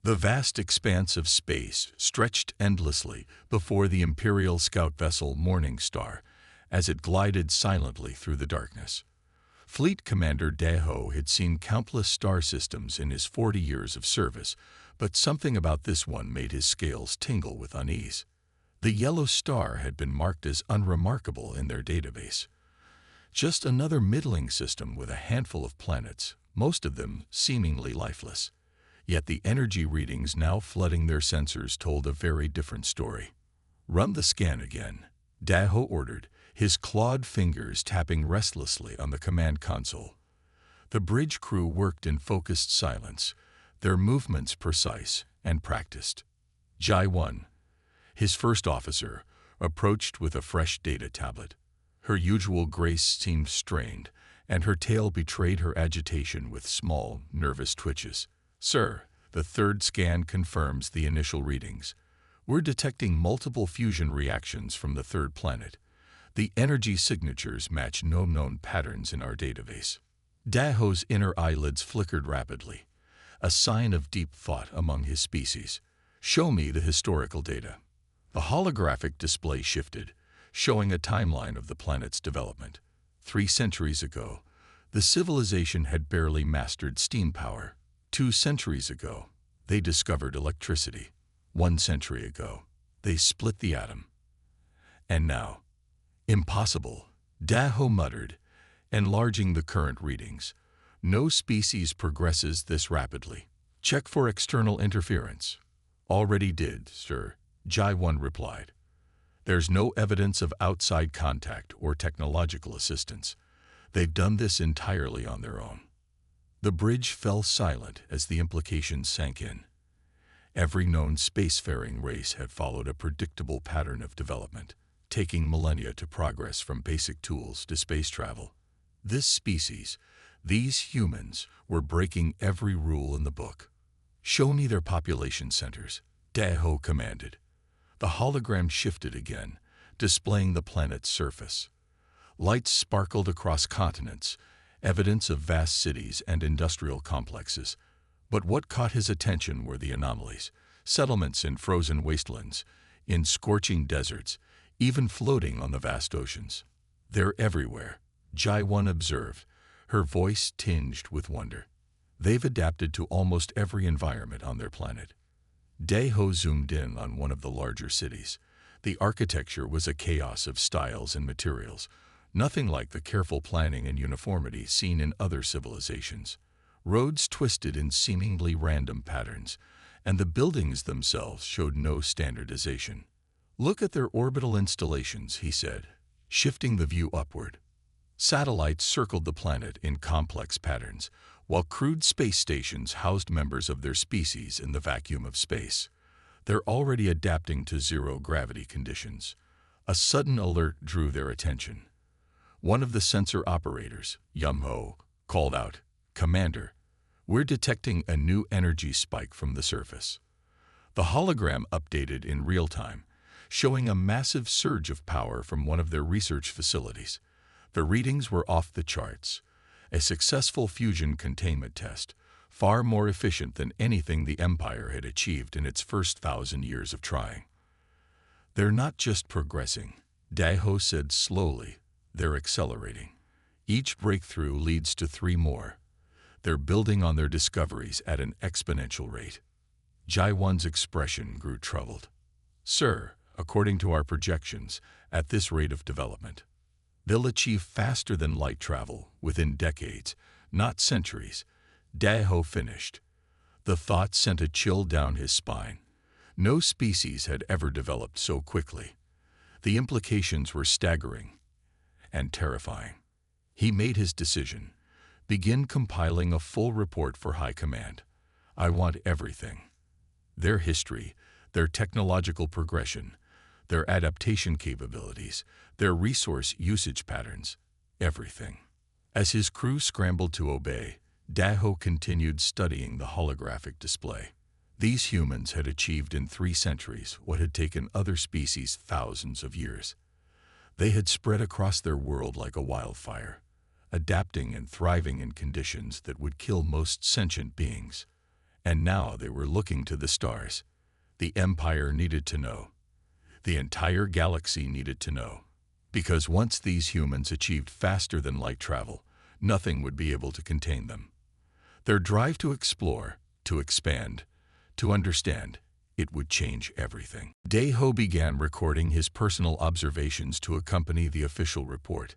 The vast expanse of space stretched endlessly before the Imperial scout vessel Morning Star as it glided silently through the darkness. Fleet Commander Daho had seen countless star systems in his 40 years of service, but something about this one made his scales tingle with unease. The yellow star had been marked as unremarkable in their database. Just another middling system with a handful of planets, most of them seemingly lifeless. Yet the energy readings now flooding their sensors told a very different story. "Run the scan again," Daho ordered, his clawed fingers tapping restlessly on the command console. The bridge crew worked in focused silence, their movements precise and practiced. Jai 1, his first officer, approached with a fresh data tablet. Her usual grace seemed strained, and her tail betrayed her agitation with small, nervous twitches. "Sir, the third scan confirms the initial readings. We're detecting multiple fusion reactions from the third planet. The energy signatures match no known patterns in our database." Daho's inner eyelids flickered rapidly, a sign of deep thought among his species. "Show me the historical data." The holographic display shifted, showing a timeline of the planet's development. 3 centuries ago, the civilization had barely mastered steam power. 2 centuries ago, they discovered electricity. 1 century ago, they split the atom. And now, impossible, Daho muttered, enlarging the current readings. No species progresses this rapidly. Check for external interference. Already did, sir, Jai 1 replied. There's no evidence of outside contact or technological assistance. They've done this entirely on their own. The bridge fell silent as the implications sank in. Every known spacefaring race had followed a predictable pattern of development, taking millennia to progress from basic tools to space travel. This species, these humans, were breaking every rule in the book. "Show me their population centers," Daho commanded. The hologram shifted again, displaying the planet's surface. Lights sparkled across continents, evidence of vast cities and industrial complexes. But what caught his attention were the anomalies: settlements in frozen wastelands, in scorching deserts, even floating on the vast oceans. "They're everywhere," Jai 1 observed, her voice tinged with wonder. "They've adapted to almost every environment on their planet." Daho zoomed in on one of the larger cities. The architecture was a chaos of styles and materials, nothing like the careful planning and uniformity seen in other civilizations. Roads twisted in seemingly random patterns, and the buildings themselves showed no standardization. "Look at their orbital installations," he said, shifting the view upward. Satellites circled the planet in complex patterns, while crewed space stations housed members of their species in the vacuum of space. They're already adapting to zero-gravity conditions. A sudden alert drew their attention. One of the sensor operators, Yumho, called out, "Commander, we're detecting a new energy spike from the surface." The hologram updated in real time, showing a massive surge of power from one of their research facilities. The readings were off the charts. A successful fusion containment test, far more efficient than anything the Empire had achieved in its first 1,000 years of trying. "They're not just progressing," Daho said slowly. "They're accelerating. Each breakthrough leads to 3 more. They're building on their discoveries at an exponential rate." Jai 1's expression grew troubled. "Sir, according to our projections, at this rate of development, they'll achieve faster than light travel within decades, not centuries," Daho finished. The thought sent a chill down his spine. No species had ever developed so quickly. The implications were staggering and terrifying. He made his decision. "Begin compiling a full report for High Command. I want everything. Their history, their technological progression, their adaptation capabilities, their resource usage patterns, everything." As his crew scrambled to obey, Daho continued studying the holographic display. These humans had achieved in 3 centuries what had taken other species thousands of years. They had spread across their world like a wildfire, adapting and thriving in conditions that would kill most sentient beings. And now they were looking to the stars. The Empire needed to know. The entire galaxy needed to know. Because once these humans achieved faster than light travel, nothing would be able to contain them. Their drive to explore, to expand, to understand, it would change everything. Daeho began recording his personal observations to accompany the official report.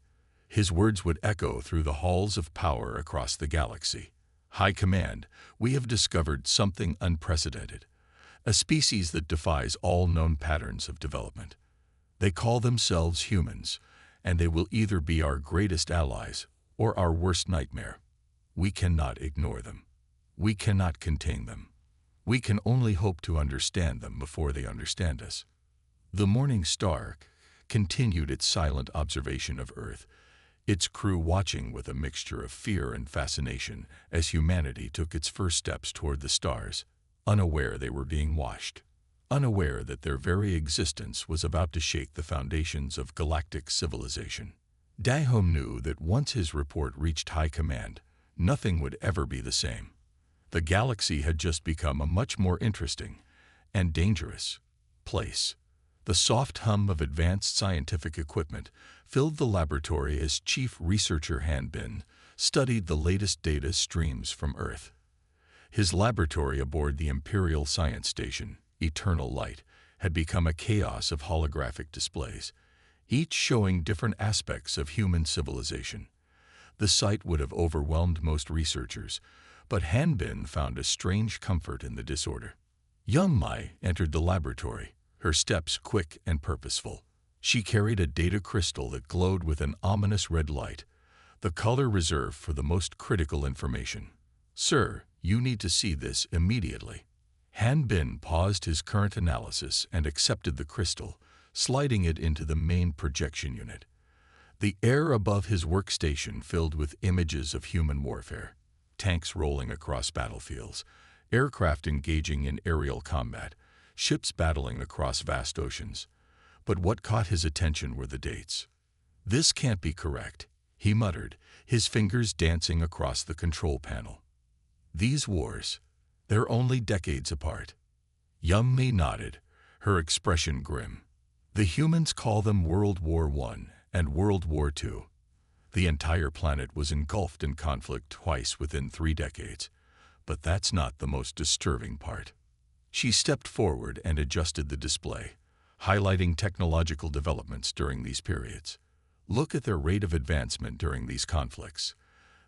His words would echo through the halls of power across the galaxy. High Command, we have discovered something unprecedented, a species that defies all known patterns of development. They call themselves humans, and they will either be our greatest allies or our worst nightmare. We cannot ignore them. We cannot contain them. We can only hope to understand them before they understand us. The Morning Star continued its silent observation of Earth, its crew watching with a mixture of fear and fascination as humanity took its first steps toward the stars, unaware they were being watched, unaware that their very existence was about to shake the foundations of galactic civilization. Daeho knew that once his report reached High Command, nothing would ever be the same. The galaxy had just become a much more interesting and dangerous place. The soft hum of advanced scientific equipment filled the laboratory as Chief Researcher Hanbin studied the latest data streams from Earth. His laboratory aboard the Imperial Science Station, Eternal Light, had become a chaos of holographic displays, each showing different aspects of human civilization. The sight would have overwhelmed most researchers, but Hanbin found a strange comfort in the disorder. Young Mai entered the laboratory, her steps quick and purposeful. She carried a data crystal that glowed with an ominous red light, the color reserved for the most critical information. "Sir, you need to see this immediately." Hanbin paused his current analysis and accepted the crystal, sliding it into the main projection unit. The air above his workstation filled with images of human warfare, tanks rolling across battlefields, aircraft engaging in aerial combat, ships battling across vast oceans. But what caught his attention were the dates. "This can't be correct," he muttered, his fingers dancing across the control panel. "These wars, they're only decades apart." Yummi nodded, her expression grim. "The humans call them World War I and World War II. The entire planet was engulfed in conflict twice within 3 decades. But that's not the most disturbing part." She stepped forward and adjusted the display, highlighting technological developments during these periods. "Look at their rate of advancement during these conflicts.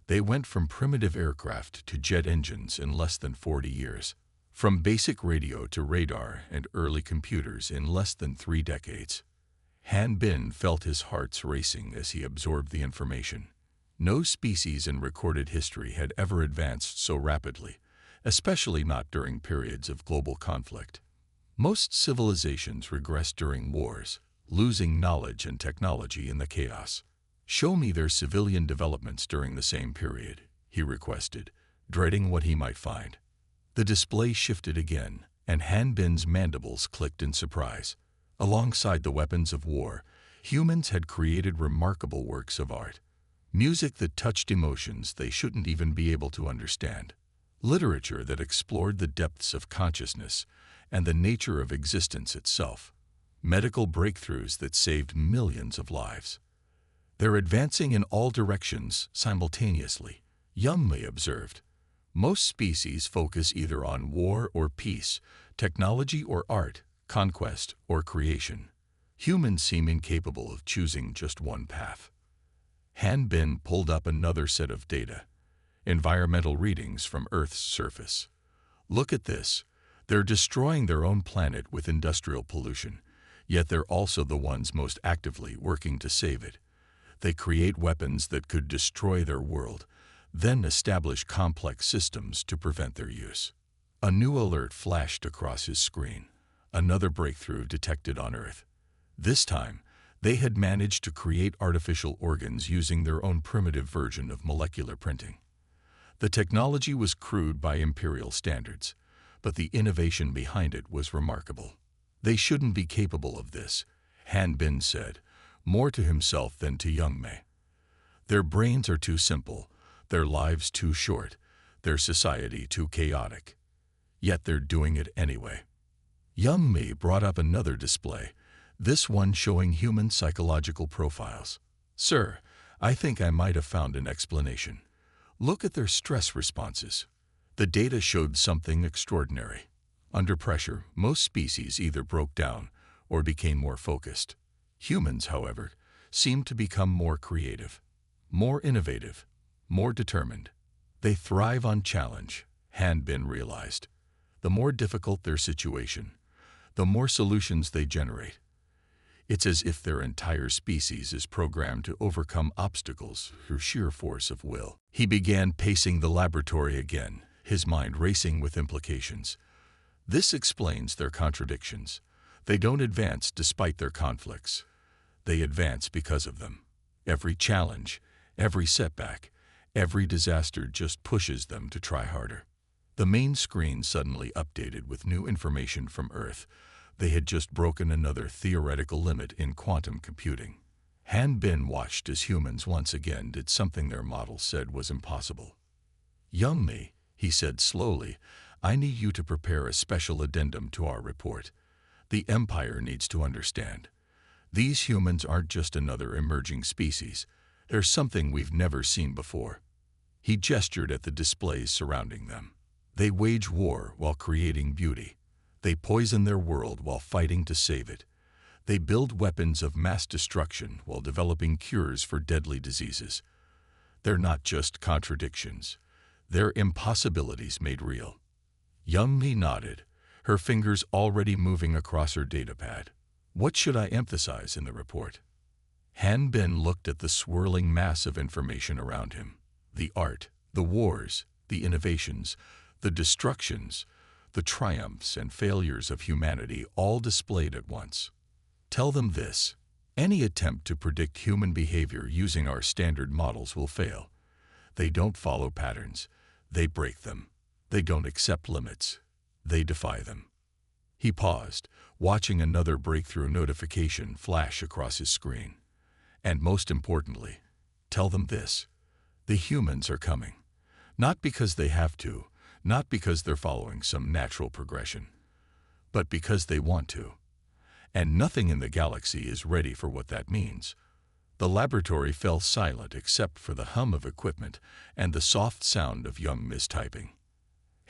They went from primitive aircraft to jet engines in less than 40 years, from basic radio to radar and early computers in less than 3 decades. Hanbin felt his heart racing as he absorbed the information. No species in recorded history had ever advanced so rapidly, especially not during periods of global conflict. Most civilizations regressed during wars, losing knowledge and technology in the chaos. "Show me their civilian developments during the same period," he requested, dreading what he might find. The display shifted again, and Hanbin's mandibles clicked in surprise. Alongside the weapons of war, humans had created remarkable works of art. Music that touched emotions they shouldn't even be able to understand. Literature that explored the depths of consciousness and the nature of existence itself. Medical breakthroughs that saved millions of lives. "They're advancing in all directions simultaneously," Yummi observed. "Most species focus either on war or peace, technology or art, conquest or creation. Humans seem incapable of choosing just one path." Hanbin pulled up another set of data, environmental readings from Earth's surface. "Look at this. They're destroying their own planet with industrial pollution, yet they're also the ones most actively working to save it. They create weapons that could destroy their world, then establish complex systems to prevent their use." A new alert flashed across his screen, another breakthrough detected on Earth. This time, they had managed to create artificial organs using their own primitive version of molecular printing. The technology was crude by Imperial standards, but the innovation behind it was remarkable. "They shouldn't be capable of this," Hanbin said, more to himself than to Youngmei. "Their brains are too simple, their lives too short, their society too chaotic." Yet they're doing it anyway. Young Me brought up another display, this one showing human psychological profiles. Sir, I think I might have found an explanation. Look at their stress responses. The data showed something extraordinary. Under pressure, most species either broke down or became more focused. Humans, however, seemed to become more creative, more innovative, more determined. They thrive on challenge, Hanbin realized. The more difficult their situation, the more solutions they generate. It's as if their entire species is programmed to overcome obstacles through sheer force of will. He began pacing the laboratory again, his mind racing with implications. This explains their contradictions. They don't advance despite their conflicts. They advance because of them. Every challenge, every setback, every disaster just pushes them to try harder. The main screen suddenly updated with new information from Earth. They had just broken another theoretical limit in quantum computing. Hanbin watched as humans once again did something their model said was impossible. Young Me, he said slowly, I need you to prepare a special addendum to our report. The Empire needs to understand. These humans aren't just another emerging species. They're something we've never seen before. He gestured at the displays surrounding them. They wage war while creating beauty. They poison their world while fighting to save it. They build weapons of mass destruction while developing cures for deadly diseases. They're not just contradictions. They're impossibilities made real. Young Me nodded, her fingers already moving across her datapad. What should I emphasize in the report? Hanbin looked at the swirling mass of information around him. The art, the wars, the innovations, the destructions, the triumphs and failures of humanity all displayed at once. Tell them this. Any attempt to predict human behavior using our standard models will fail. They don't follow patterns. They break them. They don't accept limits. They defy them. He paused, watching another breakthrough notification flash across his screen. And most importantly, tell them this. The humans are coming. Not because they have to, not because they're following some natural progression, but because they want to. And nothing in the galaxy is ready for what that means. The laboratory fell silent except for the hum of equipment and the soft sound of Young Me's typing.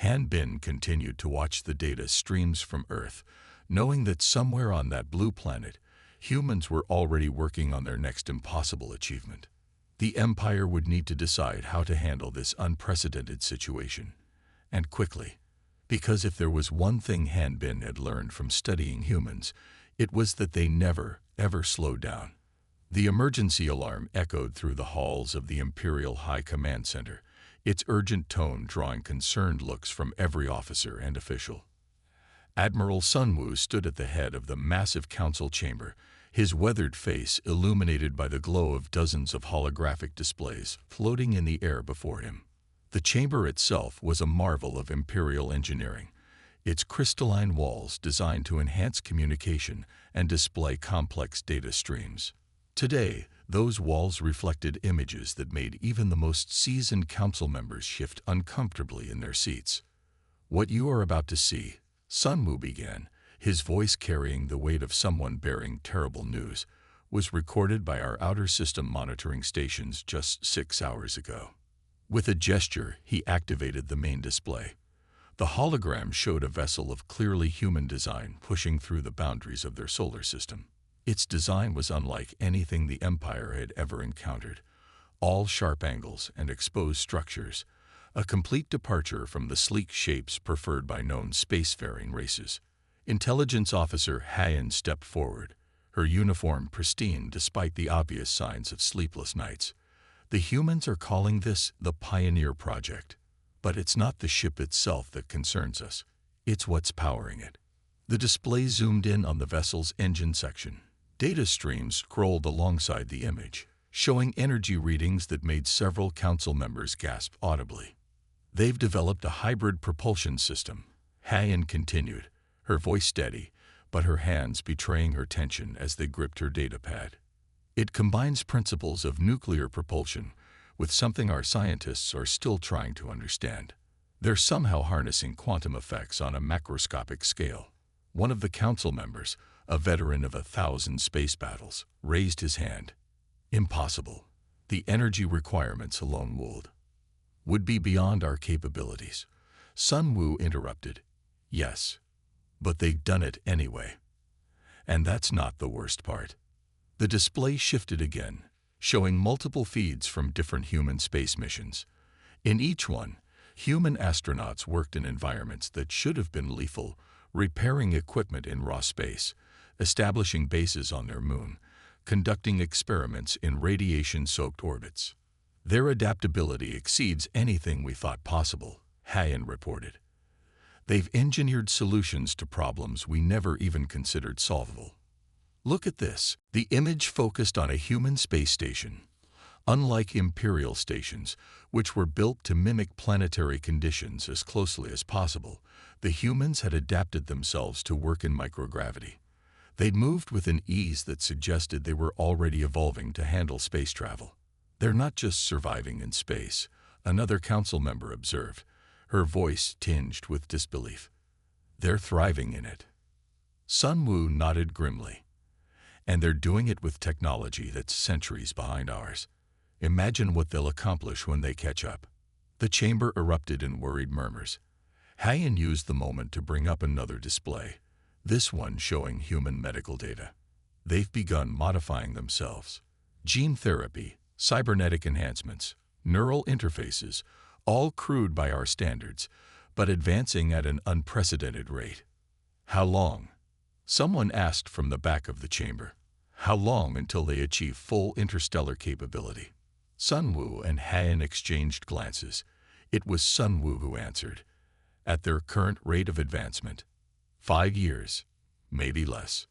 Hanbin continued to watch the data streams from Earth, knowing that somewhere on that blue planet, humans were already working on their next impossible achievement. The Empire would need to decide how to handle this unprecedented situation. And quickly. Because if there was one thing Hanbin had learned from studying humans, it was that they never, ever slowed down. The emergency alarm echoed through the halls of the Imperial High Command Center, its urgent tone drawing concerned looks from every officer and official. Admiral Sunwoo stood at the head of the massive council chamber, his weathered face illuminated by the glow of dozens of holographic displays floating in the air before him. The chamber itself was a marvel of Imperial engineering, its crystalline walls designed to enhance communication and display complex data streams. Today, those walls reflected images that made even the most seasoned council members shift uncomfortably in their seats. What you are about to see, Sunwoo began, his voice carrying the weight of someone bearing terrible news, was recorded by our outer system monitoring stations just 6 hours ago. With a gesture, he activated the main display. The hologram showed a vessel of clearly human design pushing through the boundaries of their solar system. Its design was unlike anything the Empire had ever encountered. All sharp angles and exposed structures, a complete departure from the sleek shapes preferred by known spacefaring races. Intelligence Officer Hayan stepped forward, her uniform pristine despite the obvious signs of sleepless nights. The humans are calling this the Pioneer Project. But it's not the ship itself that concerns us. It's what's powering it. The display zoomed in on the vessel's engine section. Data streams scrolled alongside the image, showing energy readings that made several council members gasp audibly. They've developed a hybrid propulsion system, Hayan continued, her voice steady, but her hands betraying her tension as they gripped her datapad. It combines principles of nuclear propulsion with something our scientists are still trying to understand. They're somehow harnessing quantum effects on a macroscopic scale. One of the council members, a veteran of 1,000 space battles, raised his hand. Impossible. The energy requirements alone would be beyond our capabilities. Sun Wu interrupted. Yes, but they've done it anyway. And that's not the worst part. The display shifted again, showing multiple feeds from different human space missions. In each one, human astronauts worked in environments that should have been lethal, repairing equipment in raw space, establishing bases on their moon, conducting experiments in radiation-soaked orbits. Their adaptability exceeds anything we thought possible, Hayan reported. They've engineered solutions to problems we never even considered solvable. Look at this. The image focused on a human space station. Unlike Imperial stations, which were built to mimic planetary conditions as closely as possible, the humans had adapted themselves to work in microgravity. They'd moved with an ease that suggested they were already evolving to handle space travel. They're not just surviving in space, another council member observed, her voice tinged with disbelief. They're thriving in it. Sun Wu nodded grimly. And they're doing it with technology that's centuries behind ours. Imagine what they'll accomplish when they catch up. The chamber erupted in worried murmurs. Hayan used the moment to bring up another display, this one showing human medical data. They've begun modifying themselves. Gene therapy, cybernetic enhancements, neural interfaces, all crude by our standards, but advancing at an unprecedented rate. How long? Someone asked from the back of the chamber. How long until they achieve full interstellar capability? Sun Wu and Hayan exchanged glances. It was Sun Wu who answered. At their current rate of advancement, 5 years, maybe less.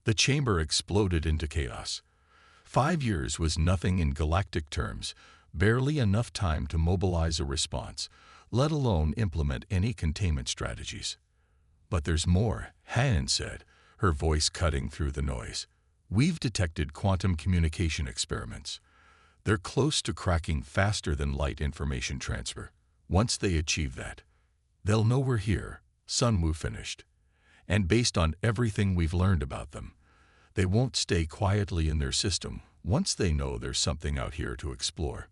The chamber exploded into chaos. 5 years was nothing in galactic terms, barely enough time to mobilize a response, let alone implement any containment strategies. But there's more, Hayan said, her voice cutting through the noise. We've detected quantum communication experiments. They're close to cracking faster than light information transfer. Once they achieve that, they'll know we're here, Sun Wu finished. And based on everything we've learned about them, they won't stay quietly in their system once they know there's something out here to explore.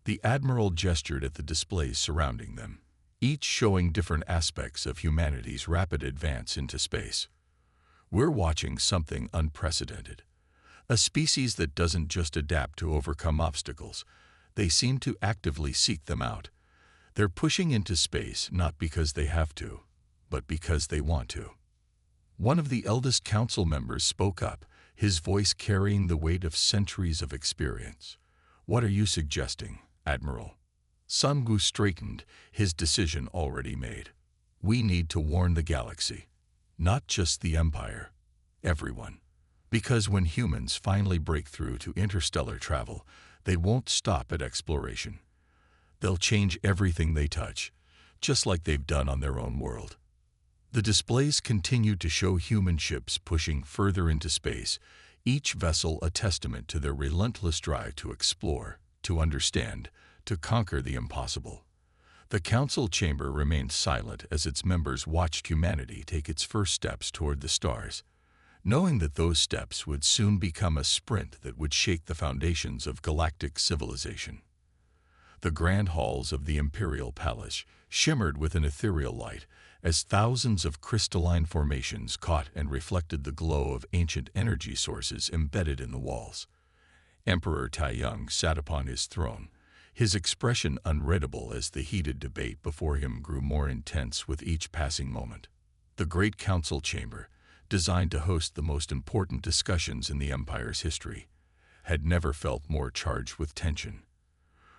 The Admiral gestured at the displays surrounding them, each showing different aspects of humanity's rapid advance into space. We're watching something unprecedented. A species that doesn't just adapt to overcome obstacles. They seem to actively seek them out. They're pushing into space not because they have to, but because they want to. One of the eldest council members spoke up, his voice carrying the weight of centuries of experience. What are you suggesting, Admiral? Sun Wu straightened, his decision already made. We need to warn the galaxy. Not just the Empire. Everyone. Because when humans finally break through to interstellar travel, they won't stop at exploration. They'll change everything they touch, just like they've done on their own world. The displays continued to show human ships pushing further into space, each vessel a testament to their relentless drive to explore, to understand, to conquer the impossible. The council chamber remained silent as its members watched humanity take its first steps toward the stars, knowing that those steps would soon become a sprint that would shake the foundations of galactic civilization. The grand halls of the Imperial Palace shimmered with an ethereal light as thousands of crystalline formations caught and reflected the glow of ancient energy sources embedded in the walls. Emperor Taiyang sat upon his throne, his expression unreadable as the heated debate before him grew more intense with each passing moment. The great council chamber, designed to host the most important discussions in the Empire's history, had never felt more charged with tension.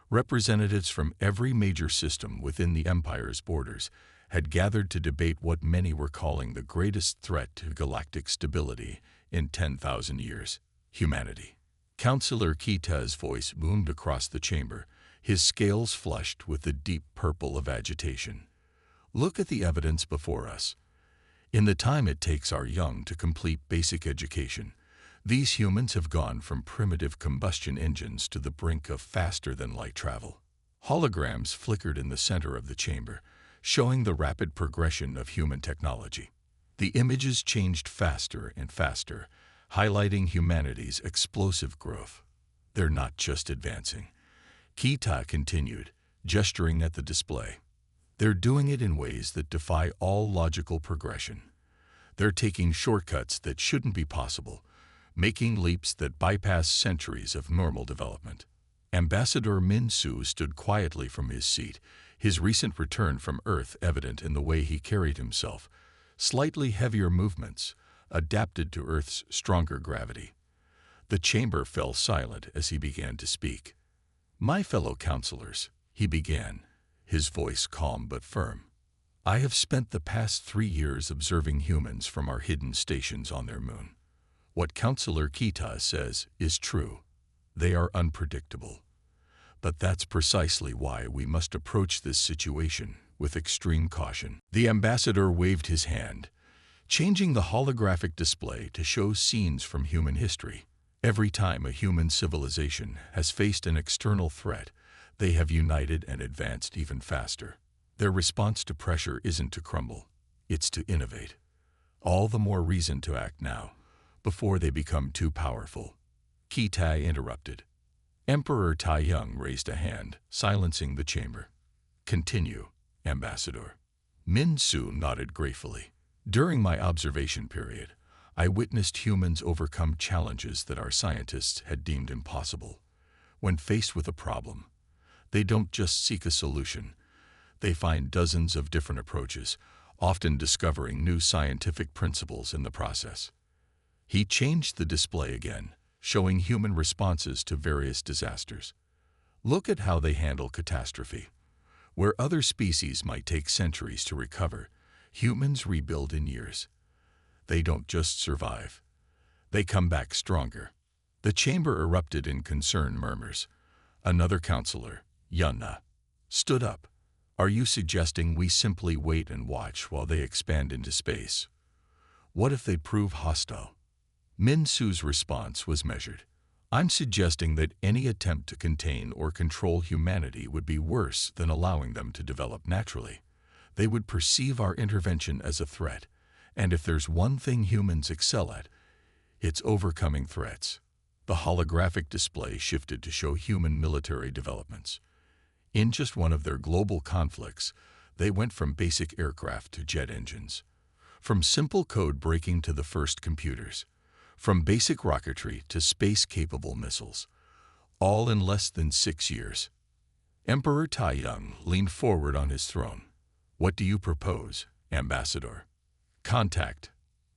Representatives from every major system within the Empire's borders had gathered to debate what many were calling the greatest threat to galactic stability in 10,000 years: humanity. Councillor Kita's voice boomed across the chamber, his scales flushed with the deep purple of agitation. Look at the evidence before us. In the time it takes our young to complete basic education, these humans have gone from primitive combustion engines to the brink of faster-than-light travel. Holograms flickered in the center of the chamber, showing the rapid progression of human technology. The images changed faster and faster, highlighting humanity's explosive growth. They're not just advancing. Kita continued, gesturing at the display. They're doing it in ways that defy all logical progression. They're taking shortcuts that shouldn't be possible, making leaps that bypass centuries of normal development. Ambassador Min-Su stood quietly from his seat, his recent return from Earth evident in the way he carried himself. Slightly heavier movements, adapted to Earth's stronger gravity. The chamber fell silent as he began to speak. "My fellow counselors," he began, his voice calm but firm. "I have spent the past 3 years observing humans from our hidden stations on their moon. What Counselor Kita says is true. They are unpredictable. But that's precisely why we must approach this situation with extreme caution." The ambassador waved his hand, changing the holographic display to show scenes from human history. Every time a human civilization has faced an external threat, they have united and advanced even faster. Their response to pressure isn't to crumble, it's to innovate. All the more reason to act now, before they become too powerful. Kitai interrupted. Emperor Taiyang raised a hand, silencing the chamber. "Continue, Ambassador." Min-Su nodded gratefully. "During my observation period, I witnessed humans overcome challenges that our scientists had deemed impossible. When faced with a problem, they don't just seek a solution. They find dozens of different approaches, often discovering new scientific principles in the process." He changed the display again, showing human responses to various disasters. "Look at how they handle catastrophe. Where other species might take centuries to recover, humans rebuild in years. They don't just survive. They come back stronger." The chamber erupted in concerned murmurs. Another counselor, Yunna, stood up. "Are you suggesting we simply wait and watch while they expand into space? What if they prove hostile?" Min-Su's response was measured. "I'm suggesting that any attempt to contain or control humanity would be worse than allowing them to develop naturally. They would perceive our intervention as a threat, and if there's one thing humans excel at, it's overcoming threats." The holographic display shifted to show human military developments. In just one of their global conflicts, they went from basic aircraft to jet engines, from simple code breaking to the first computers, from basic rocketry to space-capable missiles, all in less than 6 years. Emperor Taiyang leaned forward on his throne. "What do you propose, Ambassador?" "Contact,"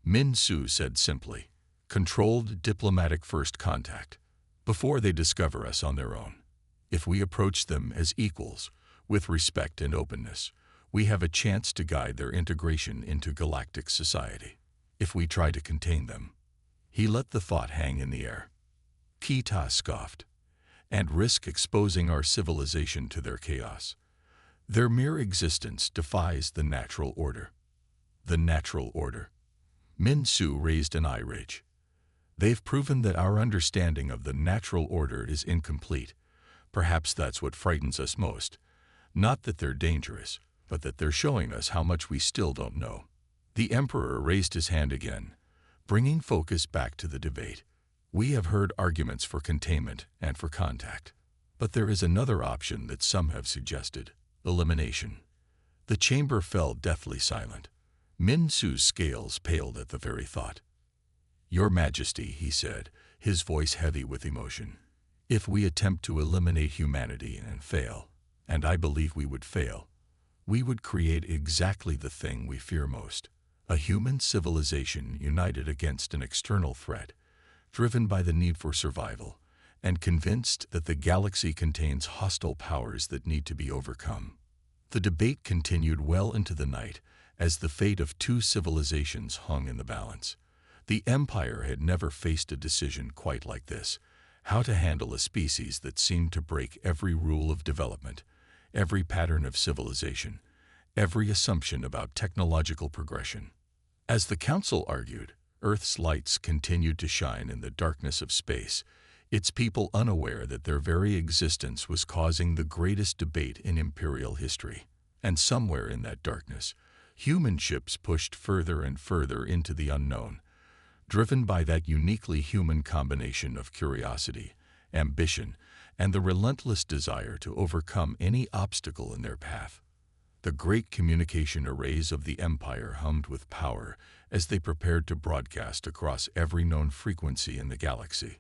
Min-Su said simply. "Controlled diplomatic first contact, before they discover us on their own. If we approach them as equals, with respect and openness, we have a chance to guide their integration into galactic society. If we try to contain them," he let the thought hang in the air. Kita scoffed, "and risk exposing our civilization to their chaos. Their mere existence defies the natural order." "The natural order?" Min-Su raised an eye ridge. "They've proven that our understanding of the natural order is incomplete. Perhaps that's what frightens us most. Not that they're dangerous, but that they're showing us how much we still don't know." The Emperor raised his hand again, bringing focus back to the debate. "We have heard arguments for containment and for contact. But there is another option that some have suggested: elimination." The chamber fell deathly silent. Min-Su's scales paled at the very thought. "Your Majesty," he said, his voice heavy with emotion, "if we attempt to eliminate humanity and fail, and I believe we would fail, we would create exactly the thing we fear most: a human civilization united against an external threat, driven by the need for survival, and convinced that the galaxy contains hostile powers that need to be overcome." The debate continued well into the night, as the fate of 2 civilizations hung in the balance. The Empire had never faced a decision quite like this: how to handle a species that seemed to break every rule of development, every pattern of civilization, every assumption about technological progression. As the Council argued, Earth's lights continued to shine in the darkness of space, its people unaware that their very existence was causing the greatest debate in Imperial history. And somewhere in that darkness, human ships pushed further and further into the unknown, driven by that uniquely human combination of curiosity, ambition, and the relentless desire to overcome any obstacle in their path. The great communication arrays of the Empire hummed with power as they prepared to broadcast across every known frequency in the galaxy.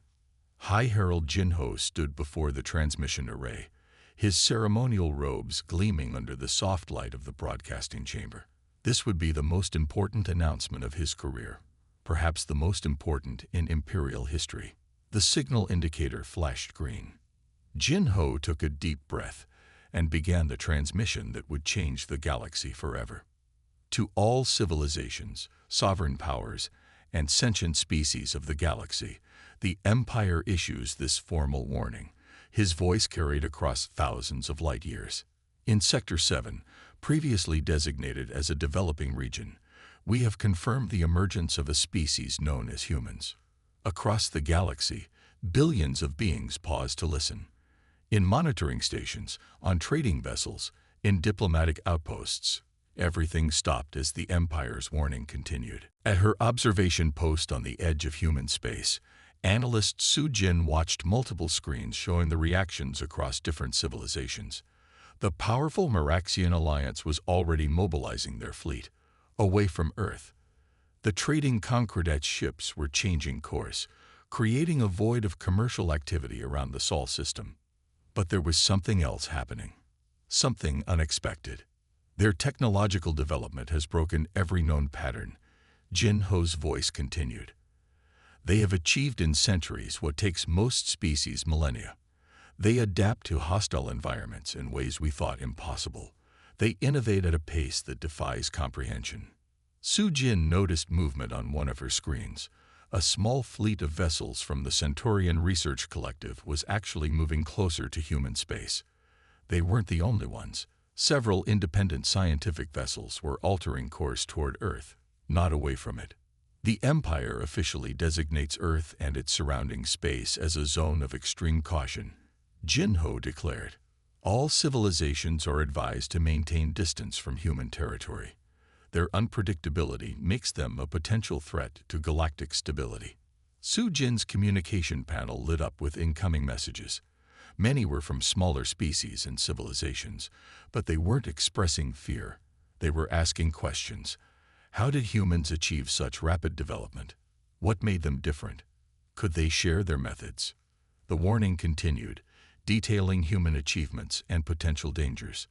High Herald Jinho stood before the transmission array, his ceremonial robes gleaming under the soft light of the broadcasting chamber. This would be the most important announcement of his career, perhaps the most important in Imperial history. The signal indicator flashed green. Jinho took a deep breath and began the transmission that would change the galaxy forever. To all civilizations, sovereign powers, and sentient species of the galaxy, the Empire issues this formal warning, his voice carried across thousands of light years. In Sector 7, previously designated as a developing region, we have confirmed the emergence of a species known as humans. Across the galaxy, billions of beings pause to listen. In monitoring stations, on trading vessels, in diplomatic outposts, everything stopped as the Empire's warning continued. At her observation post on the edge of human space, analyst Su Jin watched multiple screens showing the reactions across different civilizations. The powerful Meraxian alliance was already mobilizing their fleet, away from Earth. The trading Concordat ships were changing course, creating a void of commercial activity around the Sol system. But there was something else happening, something unexpected. Their technological development has broken every known pattern, Jin Ho's voice continued. They have achieved in centuries what takes most species millennia. They adapt to hostile environments in ways we thought impossible. They innovate at a pace that defies comprehension. Su Jin noticed movement on one of her screens. A small fleet of vessels from the Centaurian Research Collective was actually moving closer to human space. They weren't the only ones. Several independent scientific vessels were altering course toward Earth, not away from it. The Empire officially designates Earth and its surrounding space as a zone of extreme caution, Jinho declared. All civilizations are advised to maintain distance from human territory. Their unpredictability makes them a potential threat to galactic stability. Su Jin's communication panel lit up with incoming messages. Many were from smaller species and civilizations, but they weren't expressing fear. They were asking questions. How did humans achieve such rapid development? What made them different? Could they share their methods? The warning continued, detailing human achievements and potential dangers.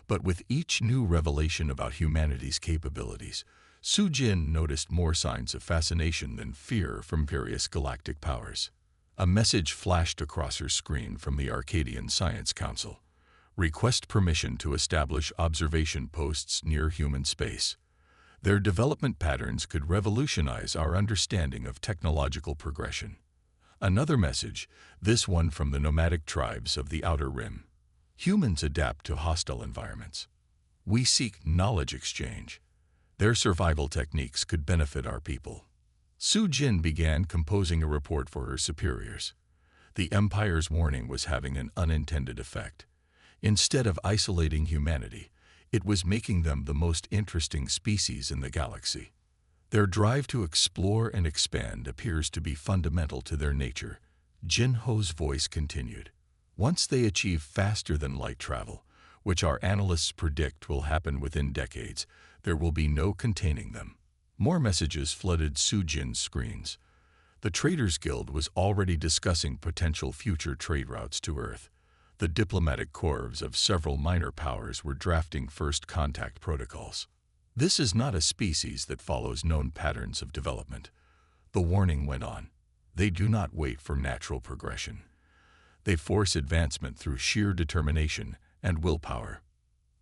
But with each new revelation about humanity's capabilities, Su Jin noticed more signs of fascination than fear from various galactic powers. A message flashed across her screen from the Arcadian Science Council. Request permission to establish observation posts near human space. Their development patterns could revolutionize our understanding of technological progression. Another message, this one from the nomadic tribes of the Outer Rim. Humans adapt to hostile environments. We seek knowledge exchange. Their survival techniques could benefit our people. Su Jin began composing a report for her superiors. The Empire's warning was having an unintended effect. Instead of isolating humanity, it was making them the most interesting species in the galaxy. Their drive to explore and expand appears to be fundamental to their nature, Jin Ho's voice continued. Once they achieve faster than light travel, which our analysts predict will happen within decades, there will be no containing them. More messages flooded Su Jin's screens. The Traders Guild was already discussing potential future trade routes to Earth. The diplomatic corps of several minor powers were drafting first contact protocols. This is not a species that follows known patterns of development. The warning went on. They do not wait for natural progression. They force advancement through sheer determination and willpower.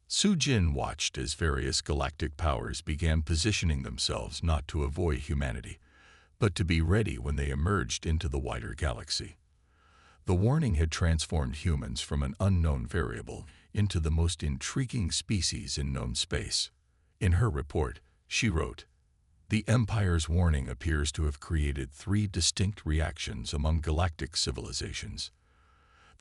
Su Jin watched as various galactic powers began positioning themselves not to avoid humanity, but to be ready when they emerged into the wider galaxy. The warning had transformed humans from an unknown variable into the most intriguing species in known space. In her report, she wrote, "The Empire's warning appears to have created 3 distinct reactions among galactic civilizations.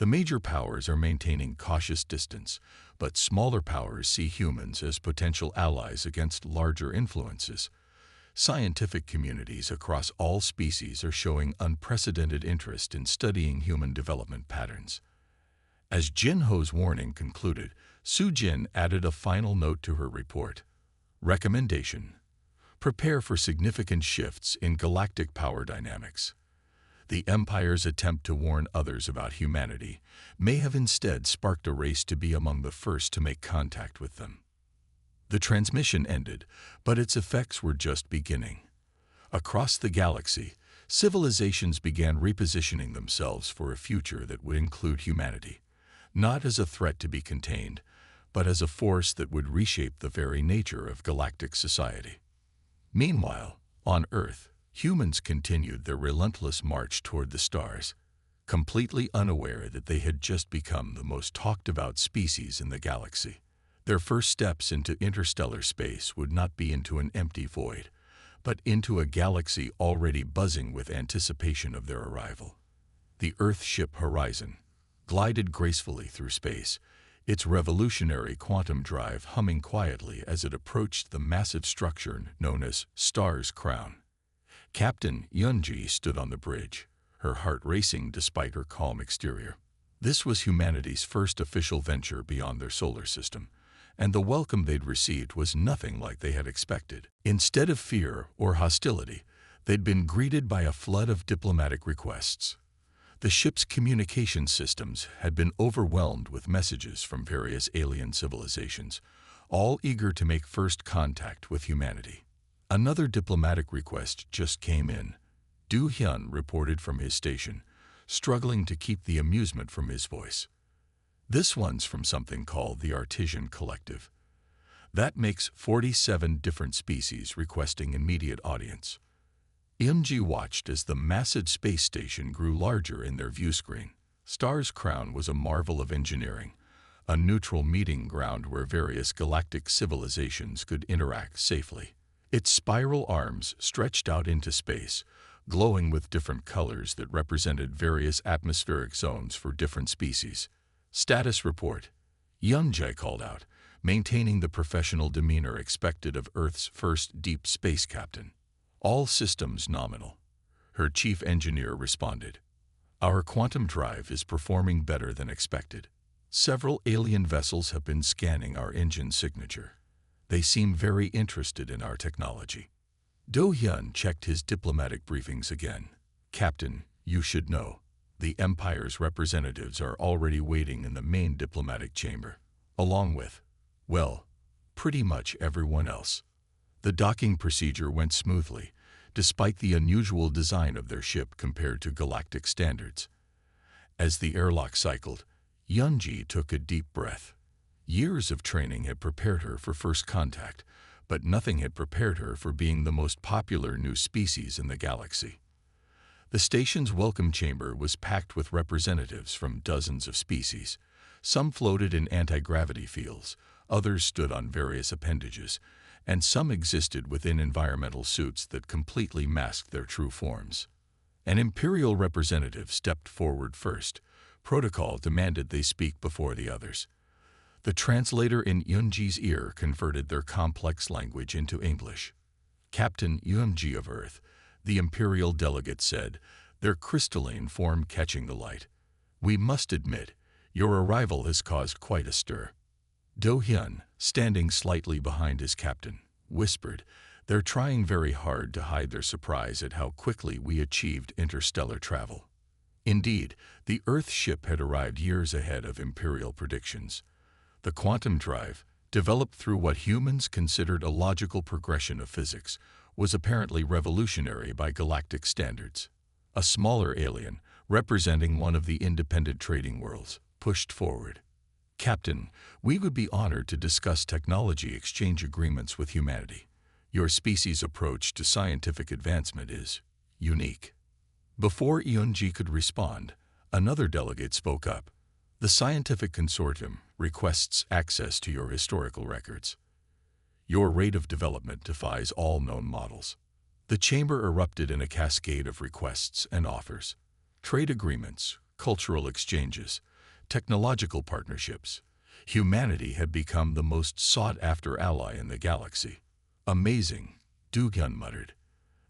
The major powers are maintaining cautious distance, but smaller powers see humans as potential allies against larger influences. Scientific communities across all species are showing unprecedented interest in studying human development patterns. As Jinho's warning concluded, Su Jin added a final note to her report. Recommendation: prepare for significant shifts in galactic power dynamics. The Empire's attempt to warn others about humanity may have instead sparked a race to be among the first to make contact with them. The transmission ended, but its effects were just beginning. Across the galaxy, civilizations began repositioning themselves for a future that would include humanity, not as a threat to be contained, but as a force that would reshape the very nature of galactic society. Meanwhile, on Earth, humans continued their relentless march toward the stars, completely unaware that they had just become the most talked-about species in the galaxy. Their first steps into interstellar space would not be into an empty void, but into a galaxy already buzzing with anticipation of their arrival. The Earth-ship Horizon glided gracefully through space, its revolutionary quantum drive humming quietly as it approached the massive structure known as Star's Crown. Captain Yunji stood on the bridge, her heart racing despite her calm exterior. This was humanity's first official venture beyond their solar system, and the welcome they'd received was nothing like they had expected. Instead of fear or hostility, they'd been greeted by a flood of diplomatic requests. The ship's communication systems had been overwhelmed with messages from various alien civilizations, all eager to make first contact with humanity. Another diplomatic request just came in. Du Hyun reported from his station, struggling to keep the amusement from his voice. This one's from something called the Artisan Collective. That makes 47 different species requesting immediate audience. Eunji watched as the massive space station grew larger in their view screen. Star's Crown was a marvel of engineering, a neutral meeting ground where various galactic civilizations could interact safely. Its spiral arms stretched out into space, glowing with different colors that represented various atmospheric zones for different species. Status report, Yunji called out, maintaining the professional demeanor expected of Earth's first deep space captain. All systems nominal. Her chief engineer responded. Our quantum drive is performing better than expected. Several alien vessels have been scanning our engine signature. They seem very interested in our technology. Do Hyun checked his diplomatic briefings again. Captain, you should know. The Empire's representatives are already waiting in the main diplomatic chamber, along with, well, pretty much everyone else. The docking procedure went smoothly, despite the unusual design of their ship compared to galactic standards. As the airlock cycled, Yunji took a deep breath. Years of training had prepared her for first contact, but nothing had prepared her for being the most popular new species in the galaxy. The station's welcome chamber was packed with representatives from dozens of species. Some floated in anti-gravity fields, others stood on various appendages, and some existed within environmental suits that completely masked their true forms. An Imperial representative stepped forward first. Protocol demanded they speak before the others. The translator in Yunji's ear converted their complex language into English. Captain Yunji of Earth, the Imperial delegate said, their crystalline form catching the light. We must admit, your arrival has caused quite a stir. Do Hyun, standing slightly behind his captain, whispered, they're trying very hard to hide their surprise at how quickly we achieved interstellar travel. Indeed, the Earth ship had arrived years ahead of Imperial predictions. The quantum drive, developed through what humans considered a logical progression of physics, was apparently revolutionary by galactic standards. A smaller alien, representing one of the independent trading worlds, pushed forward. Captain, we would be honored to discuss technology exchange agreements with humanity. Your species' approach to scientific advancement is unique. Before Yunji could respond, another delegate spoke up. The scientific consortium requests access to your historical records. Your rate of development defies all known models. The chamber erupted in a cascade of requests and offers. Trade agreements, cultural exchanges, technological partnerships. Humanity had become the most sought-after ally in the galaxy. Amazing, Du-Hyun muttered.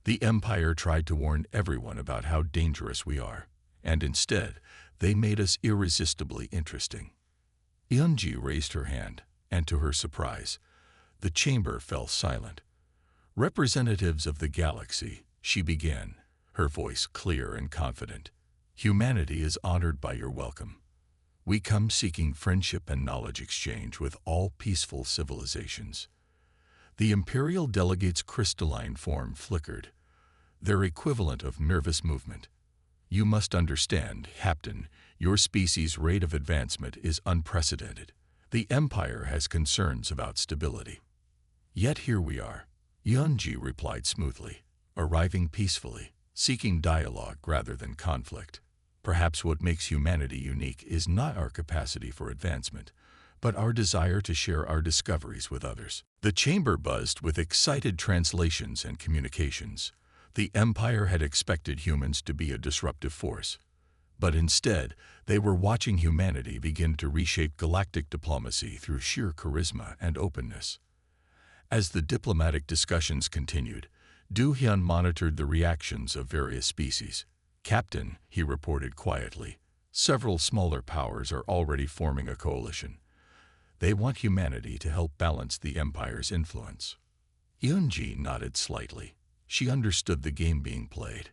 The Empire tried to warn everyone about how dangerous we are, and instead, they made us irresistibly interesting. Eunji raised her hand, and to her surprise, the chamber fell silent. Representatives of the galaxy, she began, her voice clear and confident. Humanity is honored by your welcome. We come seeking friendship and knowledge exchange with all peaceful civilizations. The Imperial delegates' crystalline form flickered, their equivalent of nervous movement. You must understand, Captain, your species' rate of advancement is unprecedented. The Empire has concerns about stability. Yet here we are, Eunji replied smoothly, arriving peacefully, seeking dialogue rather than conflict. Perhaps what makes humanity unique is not our capacity for advancement, but our desire to share our discoveries with others. The chamber buzzed with excited translations and communications. The Empire had expected humans to be a disruptive force, but instead, they were watching humanity begin to reshape galactic diplomacy through sheer charisma and openness. As the diplomatic discussions continued, Du-Hyun monitored the reactions of various species. Captain, he reported quietly, several smaller powers are already forming a coalition. They want humanity to help balance the Empire's influence. Eunji nodded slightly. She understood the game being played.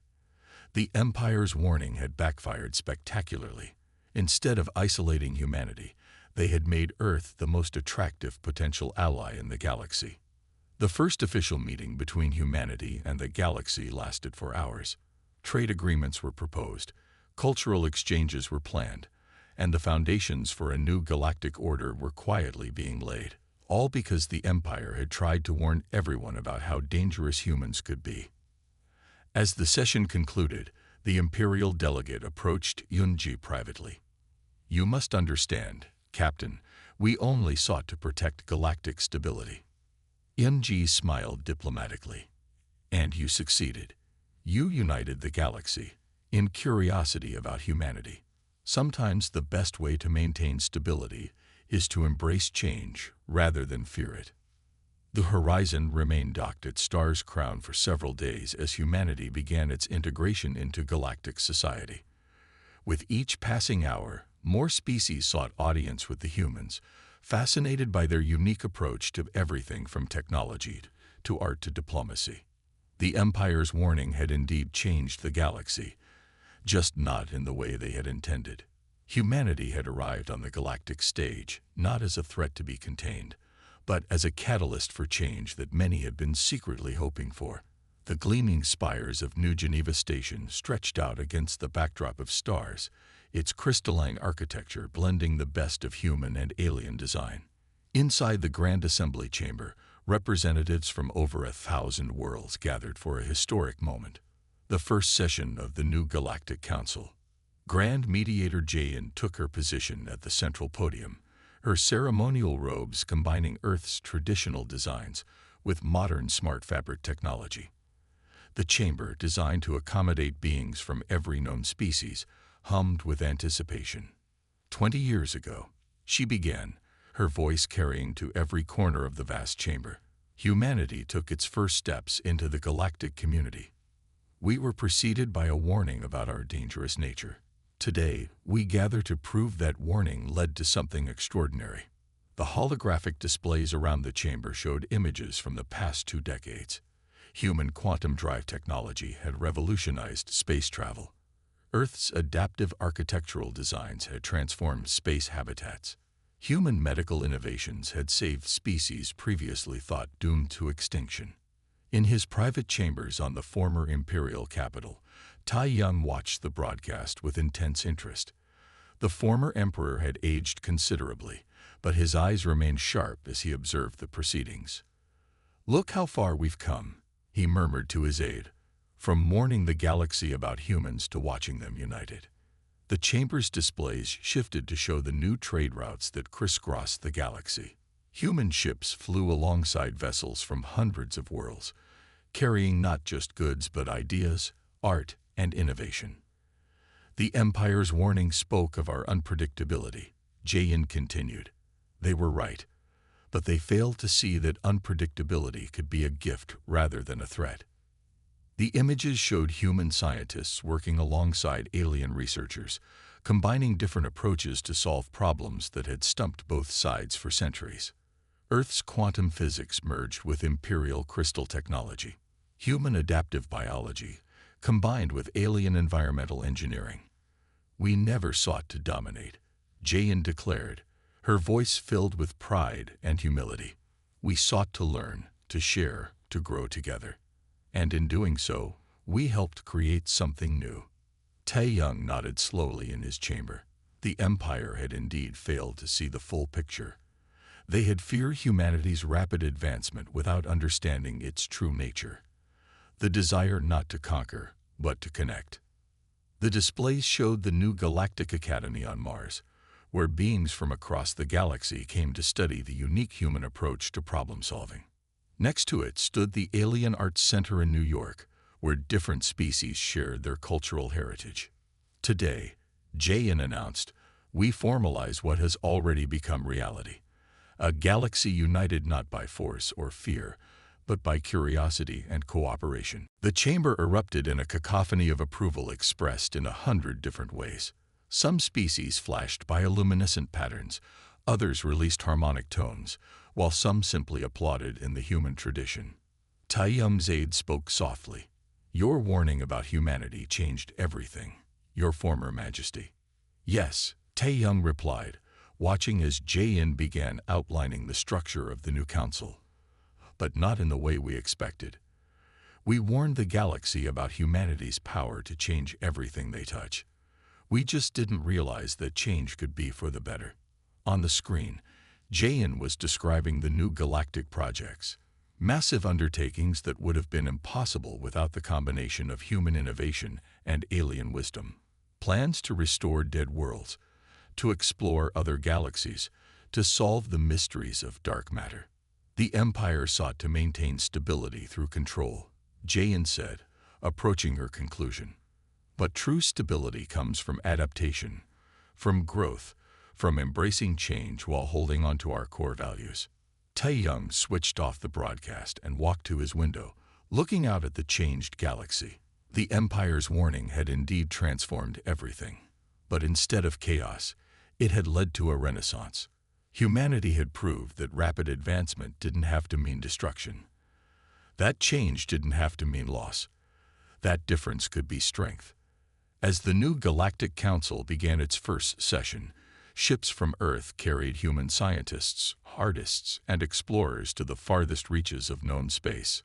The Empire's warning had backfired spectacularly. Instead of isolating humanity, they had made Earth the most attractive potential ally in the galaxy. The first official meeting between humanity and the galaxy lasted for hours. Trade agreements were proposed, cultural exchanges were planned, and the foundations for a new galactic order were quietly being laid, all because the Empire had tried to warn everyone about how dangerous humans could be. As the session concluded, the Imperial delegate approached Eunji privately. You must understand, Captain, we only sought to protect galactic stability. Eunji smiled diplomatically. And you succeeded. You united the galaxy in curiosity about humanity. Sometimes the best way to maintain stability is to embrace change rather than fear it. The Horizon remained docked at Star's Crown for several days as humanity began its integration into galactic society. With each passing hour, more species sought audience with the humans, fascinated by their unique approach to everything from technology to art to diplomacy. The Empire's warning had indeed changed the galaxy, just not in the way they had intended. Humanity had arrived on the galactic stage, not as a threat to be contained, but as a catalyst for change that many had been secretly hoping for. The gleaming spires of New Geneva Station stretched out against the backdrop of stars, its crystalline architecture blending the best of human and alien design. Inside the Grand Assembly Chamber, representatives from over 1,000 worlds gathered for a historic moment, the first session of the new Galactic Council. Grand Mediator Jayan took her position at the central podium, her ceremonial robes combining Earth's traditional designs with modern smart fabric technology. The chamber, designed to accommodate beings from every known species, hummed with anticipation. 20 years ago, she began, her voice carrying to every corner of the vast chamber. Humanity took its first steps into the galactic community. We were preceded by a warning about our dangerous nature. Today, we gather to prove that warning led to something extraordinary. The holographic displays around the chamber showed images from the past 2 decades. Human quantum drive technology had revolutionized space travel. Earth's adaptive architectural designs had transformed space habitats. Human medical innovations had saved species previously thought doomed to extinction. In his private chambers on the former imperial capital, Tai Young watched the broadcast with intense interest. The former emperor had aged considerably, but his eyes remained sharp as he observed the proceedings. "Look how far we've come," he murmured to his aide, "from warning the galaxy about humans to watching them united." The chamber's displays shifted to show the new trade routes that crisscrossed the galaxy. Human ships flew alongside vessels from hundreds of worlds, carrying not just goods but ideas, art, and innovation. The Empire's warning spoke of our unpredictability. Jayan continued. They were right, but they failed to see that unpredictability could be a gift rather than a threat. The images showed human scientists working alongside alien researchers, combining different approaches to solve problems that had stumped both sides for centuries. Earth's quantum physics merged with Imperial crystal technology. Human adaptive biology combined with alien environmental engineering. We never sought to dominate, Jayan declared, her voice filled with pride and humility. We sought to learn, to share, to grow together. And in doing so, we helped create something new. Taeyong nodded slowly in his chamber. The Empire had indeed failed to see the full picture. They had feared humanity's rapid advancement without understanding its true nature. The desire not to conquer, but to connect. The displays showed the new Galactic Academy on Mars, where beings from across the galaxy came to study the unique human approach to problem solving. Next to it stood the Alien Arts Center in New York, where different species shared their cultural heritage. Today, Jayan announced, we formalize what has already become reality. A galaxy united not by force or fear, but by curiosity and cooperation. The chamber erupted in a cacophony of approval expressed in 100 different ways. Some species flashed bioluminescent patterns, others released harmonic tones, while some simply applauded in the human tradition. Taeyong Zaid spoke softly. Your warning about humanity changed everything, Your Former Majesty. Yes, Taeyong replied, watching as Jayan began outlining the structure of the new council. But not in the way we expected. We warned the galaxy about humanity's power to change everything they touch. We just didn't realize that change could be for the better. On the screen, Jayan was describing the new galactic projects, massive undertakings that would have been impossible without the combination of human innovation and alien wisdom. Plans to restore dead worlds, to explore other galaxies, to solve the mysteries of dark matter. The Empire sought to maintain stability through control, Jayan said, approaching her conclusion. But true stability comes from adaptation, from growth, from embracing change while holding on to our core values. Taeyong switched off the broadcast and walked to his window, looking out at the changed galaxy. The Empire's warning had indeed transformed everything. But instead of chaos, it had led to a renaissance. Humanity had proved that rapid advancement didn't have to mean destruction. That change didn't have to mean loss. That difference could be strength. As the new Galactic Council began its first session, ships from Earth carried human scientists, artists, and explorers to the farthest reaches of known space.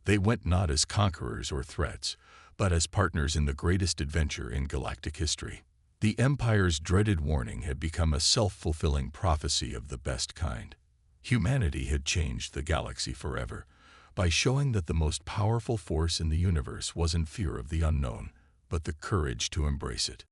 They went not as conquerors or threats, but as partners in the greatest adventure in galactic history. The Empire's dreaded warning had become a self-fulfilling prophecy of the best kind. Humanity had changed the galaxy forever by showing that the most powerful force in the universe wasn't fear of the unknown, but the courage to embrace it.